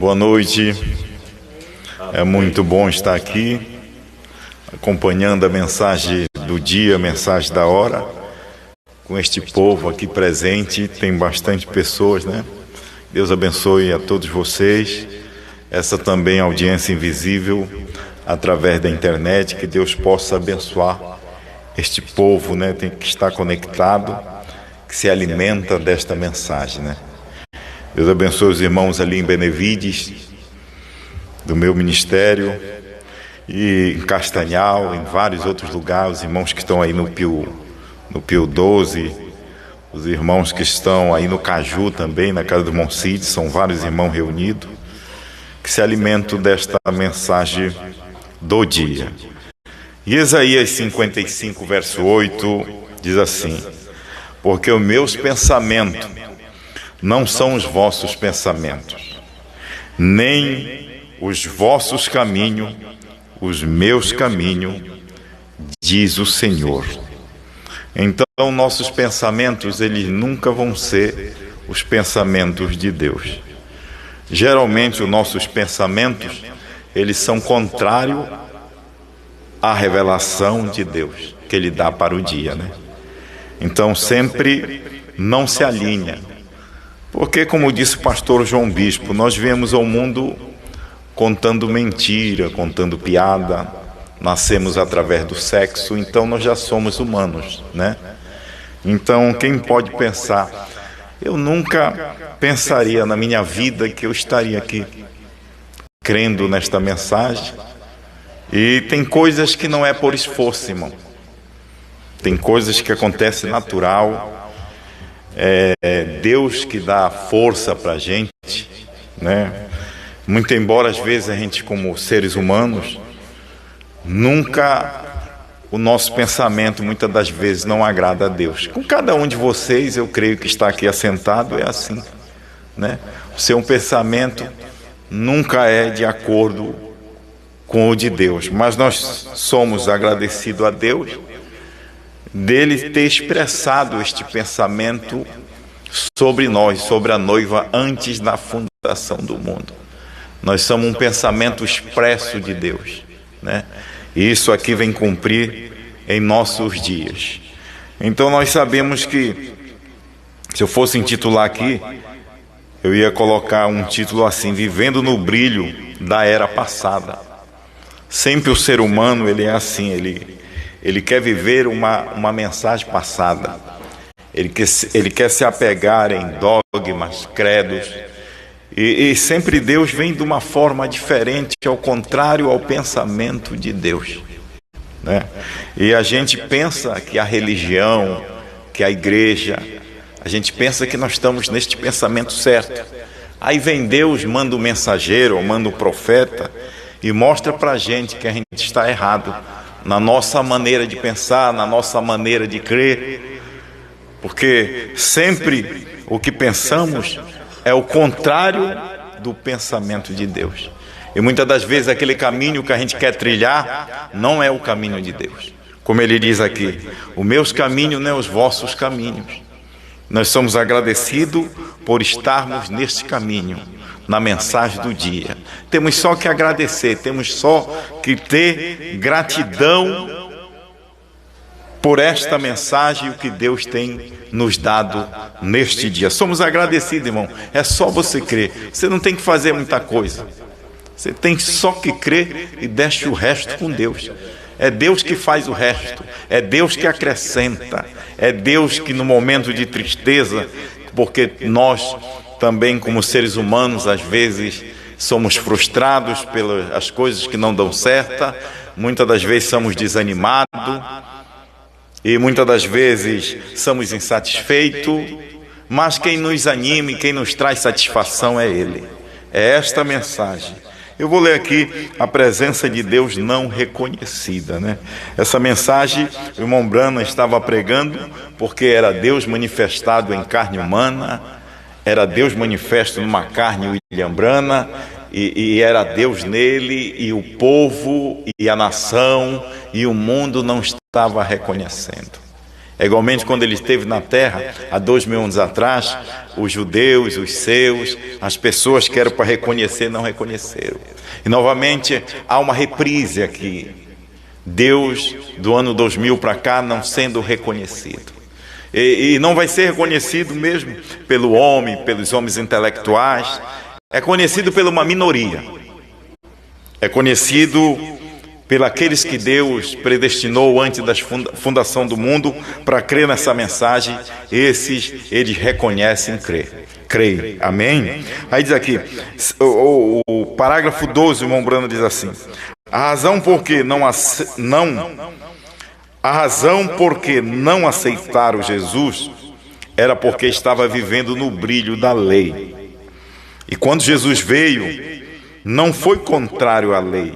Boa noite, é muito bom estar aqui, acompanhando a mensagem do dia, a mensagem da hora, com este povo aqui presente. Tem bastante pessoas, né? Deus abençoe a todos vocês, essa também audiência invisível, através da internet, que Deus possa abençoar este povo, né? Tem que estar conectado, que se alimenta desta mensagem, né? Deus abençoe os irmãos ali em Benevides, do meu ministério, e em Castanhal, em vários outros lugares, os irmãos que estão aí no Pio 12, os irmãos que estão aí no Caju também, na casa do Moncide, são vários irmãos reunidos, que se alimentam desta mensagem do dia. E Isaías 55, verso 8, diz assim: porque os meus pensamentos não são os vossos pensamentos, nem os vossos caminhos, os meus caminhos, diz o Senhor. Então, nossos pensamentos, eles nunca vão ser os pensamentos de Deus. Geralmente, os nossos pensamentos, eles são contrários à revelação de Deus, que Ele dá para o dia, né? Então, sempre não se alinha. Porque, como disse o pastor João Bispo, nós viemos ao mundo contando mentira, contando piada, nascemos através do sexo, então nós já somos humanos, né? Então, quem pode pensar? Eu nunca pensaria na minha vida que eu estaria aqui crendo nesta mensagem. E tem coisas que não é por esforço, irmão. Tem coisas que acontecem natural. É Deus que dá força para a gente, né? Muito embora às vezes a gente, como seres humanos, nunca o nosso pensamento muitas das vezes não agrada a Deus. Com cada um de vocês, eu creio que está aqui assentado é assim, né? O seu pensamento nunca é de acordo com o de Deus, mas nós somos agradecidos a Deus dele ter expressado este pensamento sobre nós, sobre a noiva, antes da fundação do mundo. Nós somos um pensamento expresso de Deus, né? E isso aqui vem cumprir em nossos dias. Então nós sabemos que, se eu fosse intitular aqui, eu ia colocar um título assim: vivendo no brilho da era passada. Sempre o ser humano, ele é assim, ele quer viver uma mensagem passada. Ele quer se apegar em dogmas, credos. E sempre Deus vem de uma forma diferente, ao contrário ao pensamento de Deus, né? E a gente pensa que a religião, que a igreja, a gente pensa que nós estamos neste pensamento certo. Aí vem Deus, manda o mensageiro, ou manda o profeta, e mostra para a gente que a gente está errado na nossa maneira de pensar, na nossa maneira de crer, porque sempre o que pensamos é o contrário do pensamento de Deus. E muitas das vezes aquele caminho que a gente quer trilhar não é o caminho de Deus. Como ele diz aqui: os meus caminhos não é os vossos caminhos. Nós somos agradecidos por estarmos neste caminho, na mensagem do dia. Temos só que agradecer, temos só que ter gratidão por esta mensagem e o que Deus tem nos dado neste dia. Somos agradecidos, irmão. É só você crer. Você não tem que fazer muita coisa. Você tem só que crer e deixa o resto com Deus. É Deus que faz o resto. É Deus que acrescenta. É Deus que, no momento de tristeza, porque nós também, como seres humanos, às vezes somos frustrados pelas coisas que não dão certo, muitas das vezes somos desanimados, e muitas das vezes somos insatisfeitos, mas quem nos anima e quem nos traz satisfação é Ele. É esta mensagem. Eu vou ler aqui a presença de Deus não reconhecida, né? Essa mensagem o irmão Brana estava pregando, porque era Deus manifestado em carne humana, era Deus manifesto numa carne William Brana, e era Deus nele, e o povo, e a nação, e o mundo não estava reconhecendo. É igualmente quando ele esteve na terra, há 2000 anos atrás, os judeus, os seus, as pessoas que eram para reconhecer, não reconheceram. E novamente há uma reprise aqui. Deus, do ano 2000 para cá, não sendo reconhecido. E não vai ser reconhecido mesmo pelo homem, pelos homens intelectuais. É conhecido por uma minoria. É conhecido pelos que Deus predestinou antes da fundação do mundo para crer nessa mensagem. Esses, eles reconhecem creem. Amém? Aí diz aqui, o parágrafo 12, o irmão Brano diz assim: a razão porque não aceitaram Jesus era porque estava vivendo no brilho da lei. E quando Jesus veio, não foi contrário à lei,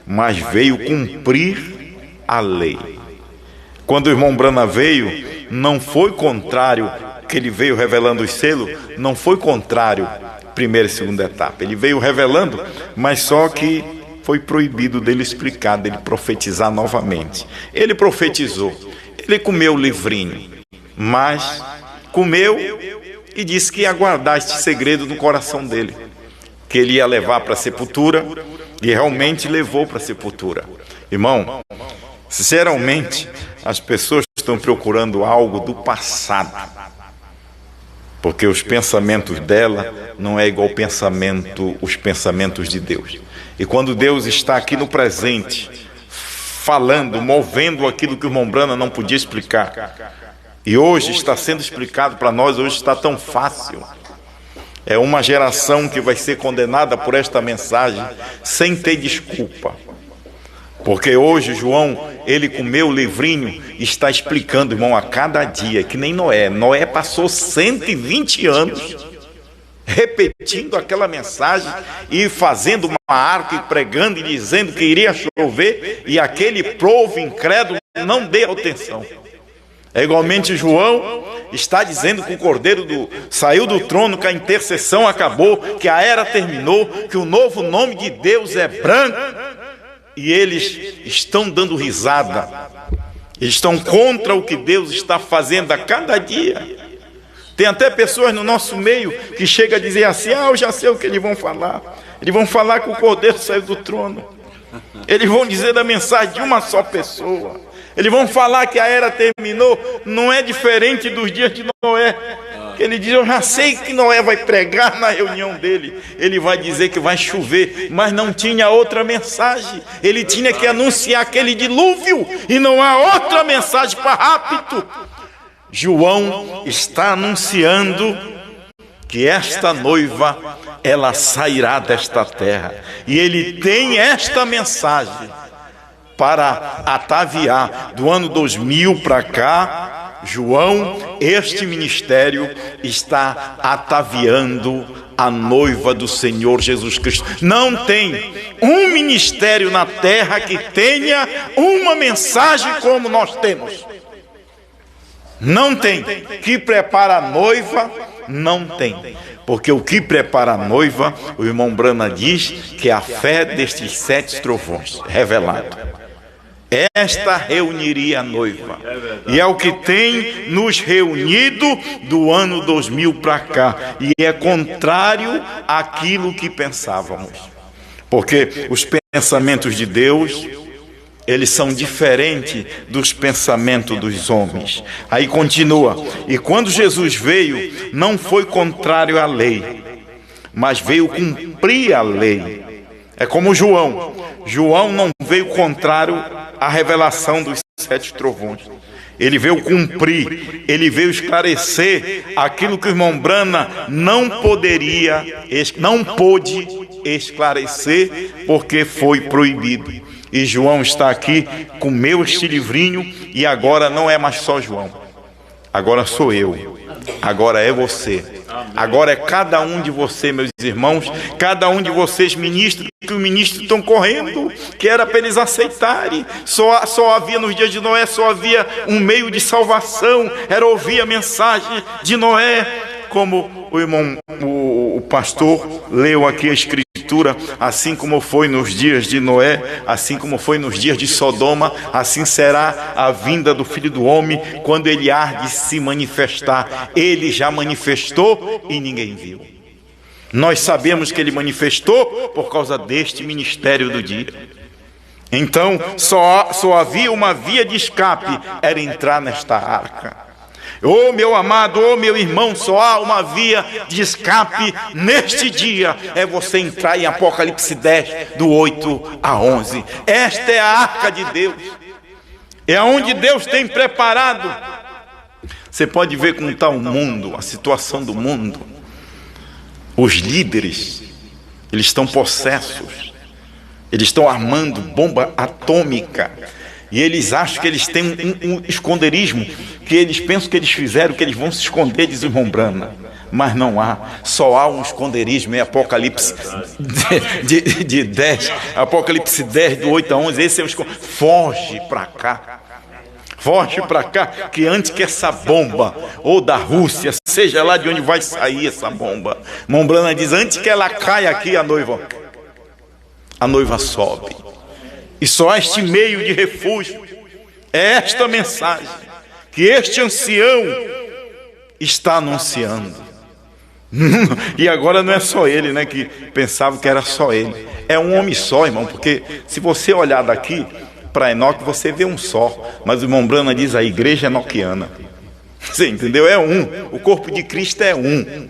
mas veio cumprir a lei. Quando o irmão Brana veio, não foi contrário, que ele veio revelando os selos, não foi contrário primeira e segunda etapa. Ele veio revelando, mas só que foi proibido dele explicar, dele profetizar novamente. Ele profetizou, ele comeu o livrinho, mas comeu e disse que ia guardar este segredo no coração dele, que ele ia levar para a sepultura, e realmente levou para a sepultura. Irmão, sinceramente, as pessoas estão procurando algo do passado, porque os pensamentos dela não é igual os pensamentos de Deus. E quando Deus está aqui no presente, falando, movendo aquilo que o irmão Brana não podia explicar, e hoje está sendo explicado para nós, hoje está tão fácil. É uma geração que vai ser condenada por esta mensagem sem ter desculpa. Porque hoje João, ele comeu o livrinho e está explicando, irmão, a cada dia, que nem Noé. Noé passou 120 anos repetindo aquela mensagem e fazendo uma arca e pregando e dizendo que iria chover, e aquele povo incrédulo não deu atenção. É igualmente João está dizendo que o Cordeiro saiu do trono, que a intercessão acabou, que a era terminou, que o novo nome de Deus é branco, e eles estão dando risada, estão contra o que Deus está fazendo a cada dia. Tem até pessoas no nosso meio que chegam a dizer assim: eu já sei o que eles vão falar. Eles vão falar que o Cordeiro saiu do trono, eles vão dizer da mensagem de uma só pessoa. Eles vão falar que a era terminou. Não é diferente dos dias de Noé. Ele diz: eu já sei que Noé vai pregar na reunião dele. Ele vai dizer que vai chover, mas não tinha outra mensagem. Ele tinha que anunciar aquele dilúvio, e não há outra mensagem para rápido. João está anunciando que esta noiva, ela sairá desta terra. E ele tem esta mensagem para ataviar. Do ano 2000 para cá, João, este ministério está ataviando a noiva do Senhor Jesus Cristo. Não tem um ministério na terra que tenha uma mensagem como nós temos. Não tem. Que prepara a noiva, não tem. Porque o que prepara a noiva, o irmão Brana diz que é a fé destes 7 trovões revelado. Esta reuniria a noiva. E é o que tem nos reunido do ano 2000 para cá. E é contrário àquilo que pensávamos. Porque os pensamentos de Deus, eles são diferentes dos pensamentos dos homens. Aí continua: e quando Jesus veio, não foi contrário à lei, mas veio cumprir a lei. É como João. João não veio contrário à revelação dos 7 trovões. Ele veio cumprir, ele veio esclarecer aquilo que o irmão Brana não pôde esclarecer, porque foi proibido. E João está aqui, comeu este livrinho, e agora não é mais só João. Agora sou eu. Agora é você. Agora é cada um de vocês, meus irmãos, cada um de vocês ministros, que os ministros estão correndo, que era para eles aceitarem. Só havia nos dias de Noé, só havia um meio de salvação, era ouvir a mensagem de Noé, como o irmão, o pastor leu aqui a escritura. Escritura, assim como foi nos dias de Noé, assim como foi nos dias de Sodoma, assim será a vinda do Filho do Homem, quando ele há de se manifestar. Ele já manifestou e ninguém viu. Nós sabemos que ele manifestou por causa deste ministério do dia. Então, só havia uma via de escape, era entrar nesta arca. Oh meu amado, oh meu irmão, só há uma via de escape neste dia, é você entrar em Apocalipse 10, do 8 a 11. Esta é a arca de Deus, é onde Deus tem preparado. Você pode ver como está o mundo, a situação do mundo. Os líderes, eles estão possessos, eles estão armando bomba atômica, e eles acham que eles têm um esconderijo, que eles pensam que eles fizeram, que eles vão se esconder, diz o irmão Brana. Mas não há, só há um esconderijo em Apocalipse de 10, Apocalipse 10, do 8 a 11, esse é o esconderijo. Foge para cá. Foge para cá, que antes que essa bomba, ou da Rússia, seja lá de onde vai sair essa bomba, irmão Brana diz, antes que ela caia aqui, a noiva sobe. E só este meio de refúgio, é esta mensagem que este ancião está anunciando. E agora não é só ele, né, que pensava que era só ele. É um homem só, irmão, porque se você olhar daqui para Enoque, você vê um só. Mas o irmão Brana diz, a igreja enoquiana. Você entendeu? É um. O corpo de Cristo é um.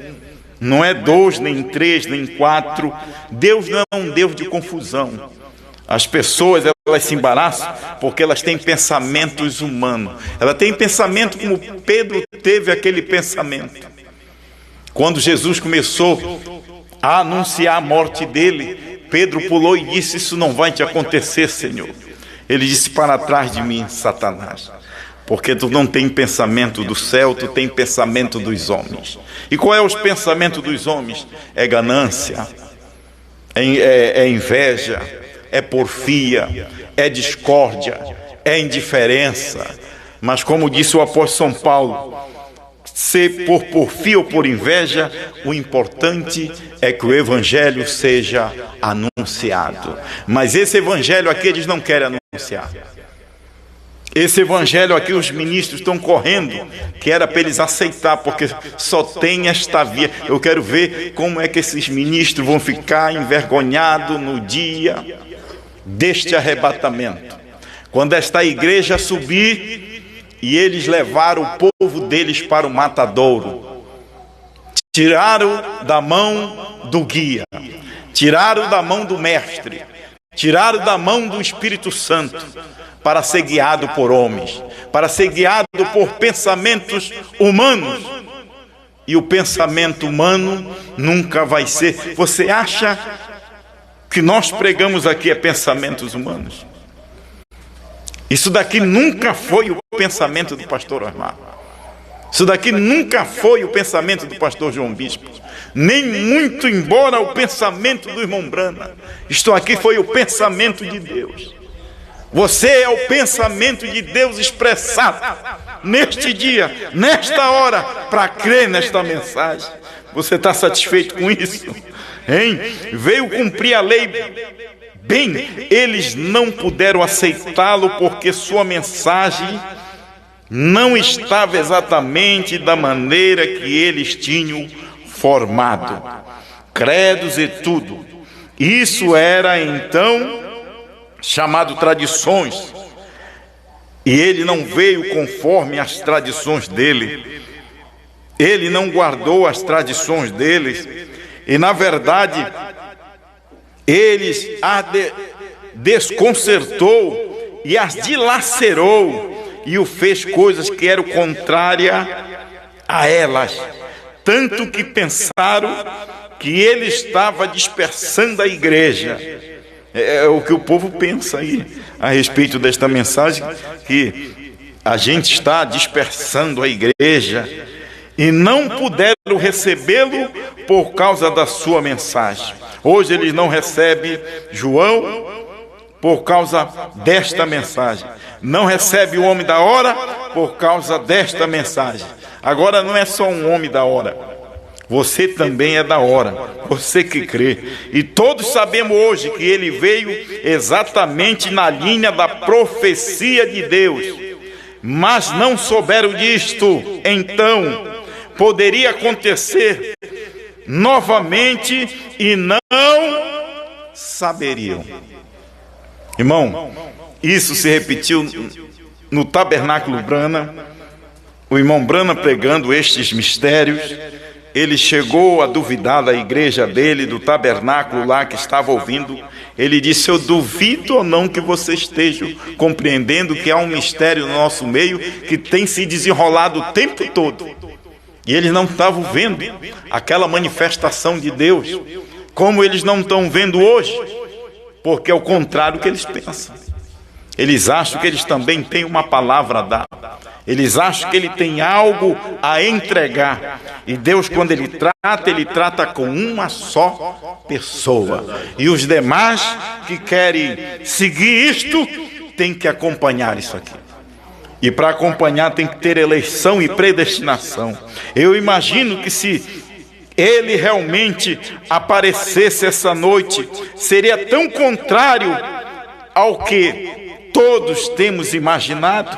Não é 2, nem 3, nem 4. Deus não é um Deus de confusão. As pessoas, elas se embaraçam porque elas têm pensamentos humanos. Ela tem pensamento como Pedro teve aquele pensamento. Quando Jesus começou a anunciar a morte dele, Pedro pulou e disse, isso não vai te acontecer, Senhor. Ele disse, para trás de mim, Satanás, porque tu não tem pensamento do céu, tu tem pensamento dos homens. E qual é os pensamentos dos homens? É ganância, é inveja, é porfia, é discórdia, é indiferença. Mas como disse o apóstolo São Paulo, se por porfia ou por inveja, o importante é que o evangelho seja anunciado. Mas esse evangelho aqui eles não querem anunciar. Esse evangelho aqui os ministros estão correndo, que era para eles aceitar, porque só tem esta via. Eu quero ver como é que esses ministros vão ficar envergonhados no dia deste arrebatamento, quando esta igreja subir e eles levaram o povo deles para o matadouro. Tiraram da mão do guia, tiraram da mão do mestre, tiraram da mão do Espírito Santo, para ser guiado por homens, para ser guiado por pensamentos humanos. E o pensamento humano nunca vai ser. Você acha que nós pregamos aqui é pensamentos humanos? Isso daqui nunca foi o pensamento do pastor Osmar. Isso daqui nunca foi o pensamento do pastor João Bispo, nem muito embora o pensamento do irmão Brana. Isto aqui foi o pensamento de Deus. Você é o pensamento de Deus expressado neste dia, nesta hora, para crer nesta mensagem. Você está satisfeito com isso? Hein? Veio cumprir a lei. Bem, eles não puderam aceitá-lo porque sua mensagem não estava exatamente da maneira que eles tinham formado. Credos e tudo. Isso era então chamado tradições. E ele não veio conforme as tradições dele. Ele não guardou as tradições deles. E na verdade, eles as desconcertou e as dilacerou e o fez coisas que eram contrárias a elas, tanto que pensaram que ele estava dispersando a igreja. É o que o povo pensa aí a respeito desta mensagem, que a gente está dispersando a igreja, e não puderam recebê-lo por causa da sua mensagem. Hoje eles não recebem João por causa desta mensagem. Não recebe o homem da hora por causa desta mensagem. Agora não é só um homem da hora. Você também é da hora, você que crê. E todos sabemos hoje que ele veio exatamente na linha da profecia de Deus. Mas não souberam disto, então poderia acontecer novamente e não saberiam. Irmão, isso se repetiu no Tabernáculo Brana. O irmão Brana pregando estes mistérios, ele chegou a duvidar da igreja dele, do tabernáculo lá que estava ouvindo. Ele disse: eu duvido ou não que você esteja compreendendo que há um mistério no nosso meio que tem se desenrolado o tempo todo. E eles não estavam vendo aquela manifestação de Deus, como eles não estão vendo hoje, porque é o contrário que eles pensam. Eles acham que eles também têm uma palavra a dar. Eles acham que ele tem algo a entregar. E Deus, quando ele trata com uma só pessoa. E os demais que querem seguir isto, têm que acompanhar isso aqui. E para acompanhar tem que ter eleição e predestinação. Eu imagino que se ele realmente aparecesse essa noite, seria tão contrário ao que todos temos imaginado,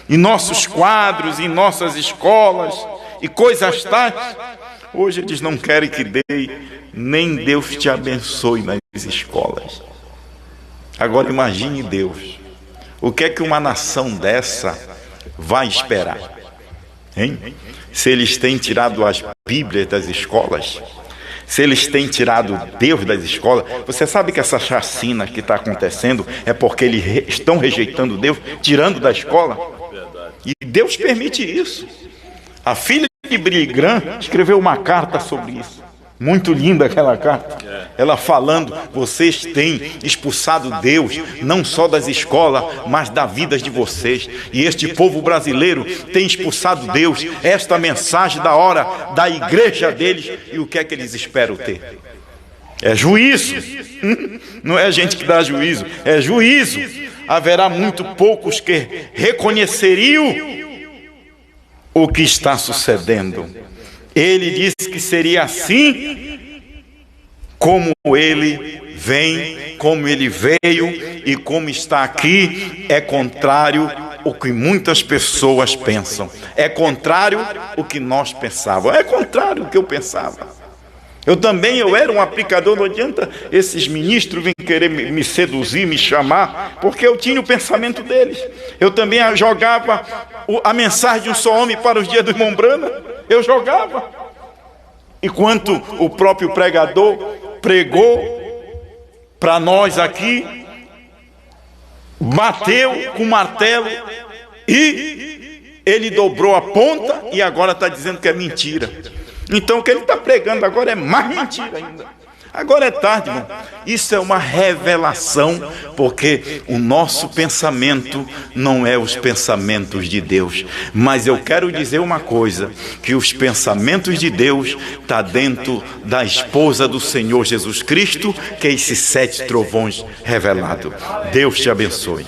em nossos quadros, em nossas escolas e coisas tais. Hoje eles não querem que dê, nem Deus te abençoe nas escolas. Agora imagine Deus, o que é que uma nação dessa vai esperar, hein? Se eles têm tirado as Bíblias das escolas, se eles têm tirado Deus das escolas. Você sabe que essa chacina que está acontecendo é porque eles estão rejeitando Deus, tirando da escola? E Deus permite isso. A filha de Billy Graham escreveu uma carta sobre isso. Muito linda aquela carta. Ela falando: vocês têm expulsado Deus, não só das escolas, mas da vida de vocês. E este povo brasileiro tem expulsado Deus. Esta mensagem da hora da igreja deles. E o que é que eles esperam ter? É juízo. Não é gente que dá juízo, é juízo. Haverá muito poucos que reconheceriam o que está sucedendo. Ele disse que seria assim como ele vem, como ele veio e como está aqui. É contrário o que muitas pessoas pensam. É contrário o que nós pensávamos. É contrário o que eu pensava. Eu era um aplicador. Não adianta esses ministros virem querer me seduzir, me chamar, porque eu tinha o pensamento deles. Eu também jogava a mensagem de um só homem para os dias do irmão Brana. Eu jogava. Enquanto o próprio pregador pregou para nós aqui, bateu com martelo e ele dobrou a ponta e agora está dizendo que é mentira. Então o que ele está pregando agora é mais mentira ainda. Agora é tarde, irmão. Isso é uma revelação, porque o nosso pensamento não é os pensamentos de Deus. Mas eu quero dizer uma coisa, que os pensamentos de Deus estão dentro da esposa do Senhor Jesus Cristo, que é esses 7 trovões revelados. Deus te abençoe.